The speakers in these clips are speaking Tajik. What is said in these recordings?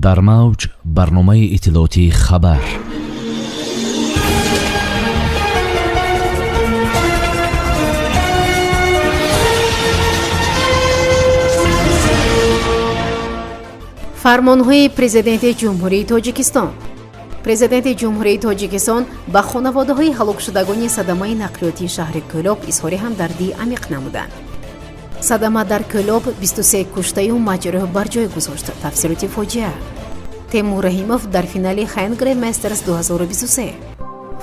дар мавҷ барномаи иттилоотии хабар. фармонҳои президенти ҷумҳурии тоҷикистон. президенти ҷумҳурии тоҷикистон ба хонаводаҳои ҳалокшудагони садамаи нақлиётии шаҳри Кӯлоб изҳори ҳамдардӣ амиқ намуданд. Садама дар Кӯлоб 23 куштаю маҷрӯҳ бар ҷой гузошт. Тафсилоти фоҷиа. Темур Раҳимов дар финали Хайнгрем Мастерс 2023.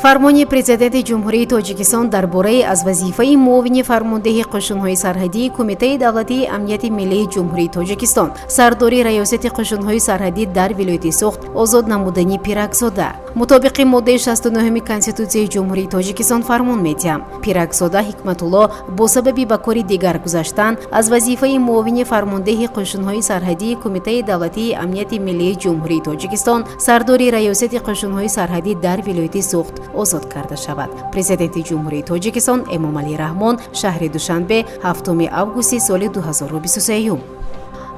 фармони президенти ҷумҳурии тоҷикистон дар бораи аз вазифаи муовини фармондеҳи қушунҳои сарҳадии Кумитаи давлатии амнияти миллии ҷумҳурии тоҷикистон сардори раёсати қушунҳои сарҳадӣ дар вилояти Суғд озод намудани Пиракзода. мутобиқи моддаи 69 Конститутсияи ҷумҳурии тоҷикистон фармон медиҳам. Пиракзода Ҳикматулло бо сабаби ба кори дигар гузаштан аз вазифаи муовини фармондеҳи қушунҳои сарҳадии Кумитаи давлатии амнияти миллии ҷумҳурии тоҷикистон сардори раёсати қушунҳои сарҳадӣ дар вилояти Суғд озод карда шавад. Президенти ҷумҳурии тоҷикистон Эмомалӣ Раҳмон шаҳри Душанбе 7 августи соли 2023.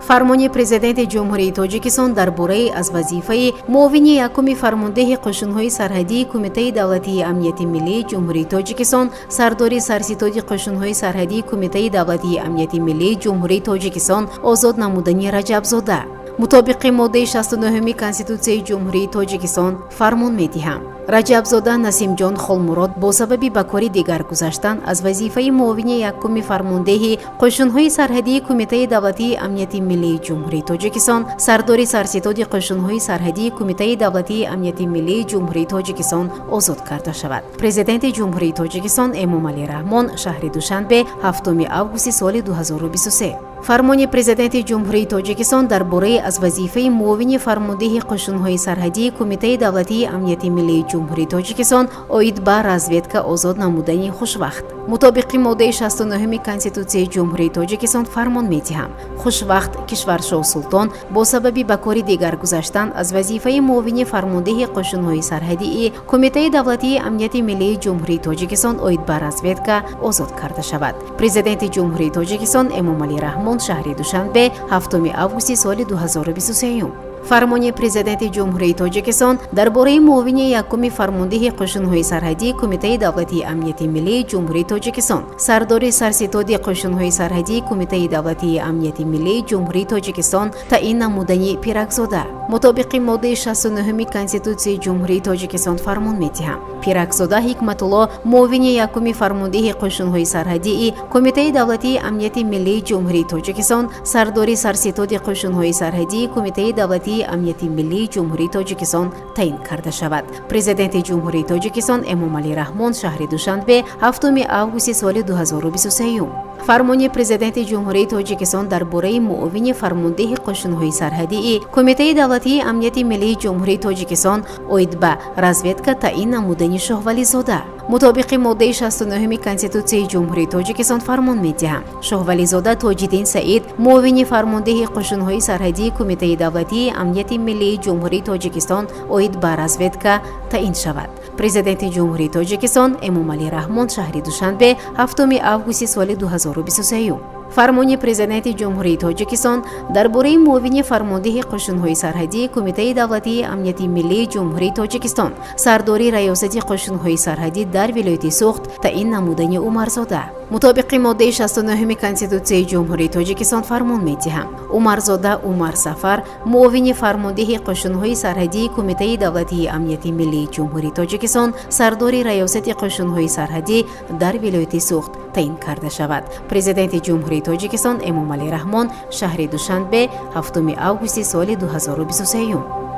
фармони президенти ҷумҳурии тоҷикистон дар бораи аз вазифаи муовини якуми фармондеҳи қушунҳои сарҳадии Кумитаи давлатии амнияти миллии ҷумҳурии тоҷикистон сардори сарситоди қушунҳои сарҳадии Кумитаи давлатии амнияти миллии ҷумҳурии тоҷикистон озод намудани Раҷабзода. мутобиқи моддаи 69 Конститутсияи ҷумҳурии тоҷикистон фармон медиҳам. Раҷабзода Насимҷон Холмурод бо сабаби ба кори дигар гузаштан аз вазифаи муовини якуми фармондеҳи қушунҳои сарҳадии Кумитаи давлатии амнияти миллии ҷумҳурии тоҷикистон сардори сарситоди қушунҳои сарҳадии Кумитаи давлатии амнияти миллии ҷумҳурии тоҷикистон озод карда шавад. Президенти ҷумҳурии тоҷикистон Эмомалӣ Раҳмон шаҳри Душанбе 7 августи соли 2023. фармони президенти ҷумҳурии тоҷикистон дар бораи аз вазифаи муовини фармондеҳи қушунҳои сарҳадии Кумитаи давлатии амнияти миллии ҷумҳурии тоҷикистон оид ба разведка озод намудани Хушвақт. мутобиқи моддаи 69 Конститутсияи ҷумҳурии тоҷикистон фармон медиҳам. Хушвақт Кишваршоҳ Султон бо сабаби ба кори дигар гузаштан аз вазифаи муовини фармондеҳи қушунҳои сарҳадии Кумитаи давлатии амнияти миллии ҷумҳурии тоҷикистон оид ба разведка озод карда шавад. Президенти ҷумҳурии тоҷикистон Эмомалӣ Раҳмон шаҳри Душанбе 7 августи соли 2023. фармони президенти ҷумҳурии тоҷикистон дар бораи муовини якуми фармондеҳи қушунҳои сарҳадии Кумитаи давлатии амнияти миллии ҷумҳурии тоҷикистон сардори сарситоди қушунҳои сарҳадии Кумитаи давлатии амнияти миллии ҷумҳурии тоҷикистон таъин намудани Пиракзода. мутобиқи моддаи 69 Конститутсияи ҷумҳурии тоҷикистон фармон медиҳам. Пиракзода Ҳикматулло муовини якуми фармондеҳи қушунҳои сарҳадии Кумитаи давлатии амнияти миллии ҷумҳурии тоҷикистон сардори сарситоди қушунҳои сарҳадии Кумитаи давлатии амнияти миллии ҷумҳурии тоҷикистон таъин карда шавад. Президенти ҷумҳурии тоҷикистон Эмомалӣ Раҳмон шаҳри Душанбе 7 августи соли 2023. фармони президенти ҷумҳурии тоҷикистон дар бораи муовини фармондеҳи қушунҳои сарҳадии Кумитаи давлатии амнияти миллии ҷумҳурии тоҷикистон оид ба разведка таъин намудани Шоҳвализода. мутобиқи моддаи 69 Конститутсияи ҷумҳурии тоҷикистон фармон медиҳам. Шоҳвализода Тоҷиддин Саид муовини фармондеҳи қушунҳои сарҳадии Кумитаи давлатии амнияти миллии ҷумҳурии тоҷикистон оид ба разведка таъин шавад. президенти ҷумҳурии тоҷикистон Эмомалӣ Раҳмон шаҳри Душанбе 7 августи соли 2023. фармони президенти ҷумҳурии тоҷикистон дар бораи муовини фармондеҳи қушунҳои сарҳадии Кумитаи давлатии амнияти миллии ҷумҳурии тоҷикистон сардори раёсати қушунҳои сарҳадӣ дар вилояти Суғд таъин намудани Умарзода. мутобиқи моддаи 69 Конститутсияи ҷумҳурии тоҷикистон фармон медиҳам. Умарзода Умар Сафар муовини фармондеҳи қушунҳои сарҳадии Кумитаи давлатии амнияти миллии ҷумҳурии тоҷикистон сардори раёсати қушунҳои сарҳадӣ дар вилояти Суғд таъин карда шавад. президенти ҷумҳурии тоҷикистон Эмомалӣ Раҳмон шаҳри Душанбе 7 августи соли 2023.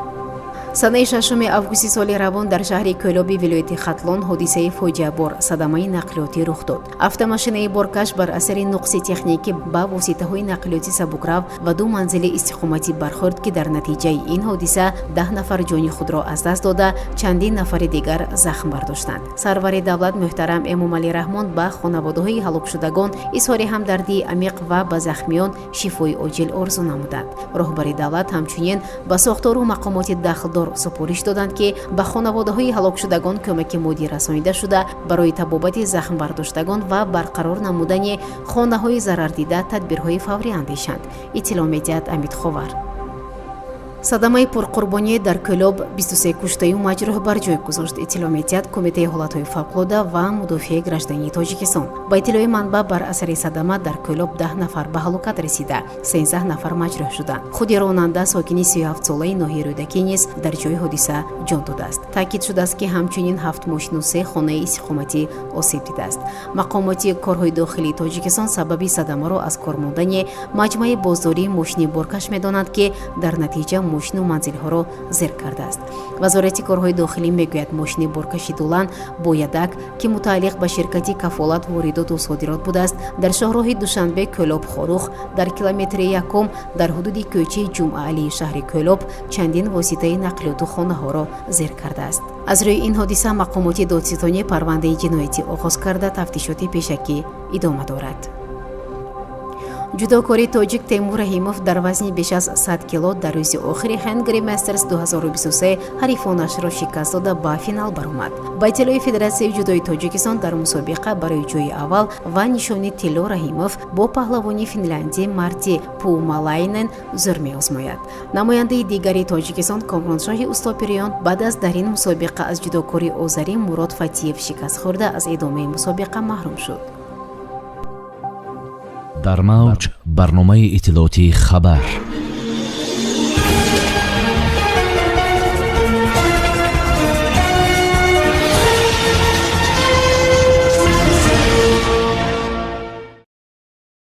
санаи 6 августи соли равон дар шаҳри Кӯлоби вилояти Хатлон ҳодисаи фоҷиабор садамаи нақлиётӣ рух дод. Автомошинаи боркаш бар асари нуқси техникӣ ба воситаҳои нақлиёти сабукрав ва 2 манзили истиқоматӣ бархӯрд ки дар натиҷаи ин ҳодиса 10 нафар ҷони худро аз даст дода чандин нафари дигар захм бардоштанд. сарвари давлат муҳтарам Эмомалӣ Раҳмон ба хонаводаҳои ҳалокшудагон изҳори ҳамдардии амиқ ва ба захмиён шифои оҷил орзу намуданд. роҳбари давлат ҳамчунин ба сохтору мақомоти дахлдор супориш доданд ки ба хонаводаҳои ҳалокшудагон кӯмаки моддӣ расонида шуда барои табобати захм бардоштагон ва барқарор намудани хонаҳои зарардида тадбирҳои фаврӣ андешанд. иттилоъ медиҳад Амид Ховар. садамаи пурқурбоние дар Кӯлоб 23 куштаyu маҷрӯҳ бар ҷой гузошт. иттилоъ медиҳад Кумитаи ҳолатҳои фавқулода ва мудофиаи граждании Тоҷикистон. Ба иттилои манбаъ, бар асари садама дар Кӯлоб 10 нафар ба ҳалокат расида, 13 нафар маҷрӯҳ шуданд. худи ронанда сокини 37-солаи ноҳияи Рӯдакӣ низ дар ҷои ҳодиса ҷон додааст. таъкид шудааст, ки ҳамчунин 7 мошину 3 хонаи истиқоматӣ осеб дидааст. мақомоти корҳои дохилии Тоҷикистон сабаби садамаро аз кор мондани маҷмӯаи боздории мошини боркаш медонанд, ки дар натиҷа мошину манзилҳоро зер кардааст. вазорати корҳои дохилӣ мегӯяд, мошини боркаши дулан бо ядак, ки мутааллиқ ба ширкати кафолат воридоту содирот будааст, дар шоҳроҳи Душанбе Кӯлоб Хорух дар километри 1 дар ҳудуди кӯчаи Ҷумъаалии шаҳри Кӯлоб чандин воситаи нақлиёту хонаҳоро зер кардааст. аз рӯи ин ҳодиса мақомоти додситонӣ парвандаи ҷиноятӣ оғоз карда тафтишоти пешакӣ идома дорад. ҷудокори тоҷик Темур Раҳимов дар вазни беш аз 100 кило дар рӯзи охири Hungry Masters 2023 ҳарифонашро шикаст дода ба финал баромад. ба иттилои Федератсияи ҷудои Тоҷикистон, дар мусобиқа барои ҷои аввал ва нишони тилло Раҳимов бо паҳлавони Финляндия Марти Пуумалайнен зур меозмояд. намояндаи дигари Тоҷикистон Комроншоҳи Устопириён баъд аз дар ин мусобиқа аз ҷудокори озарӣ Мурод Фатиев шикаст хӯрда аз идомаи мусобиқа маҳрум шуд. дар мавҷ барномаи иттилоотии хабар.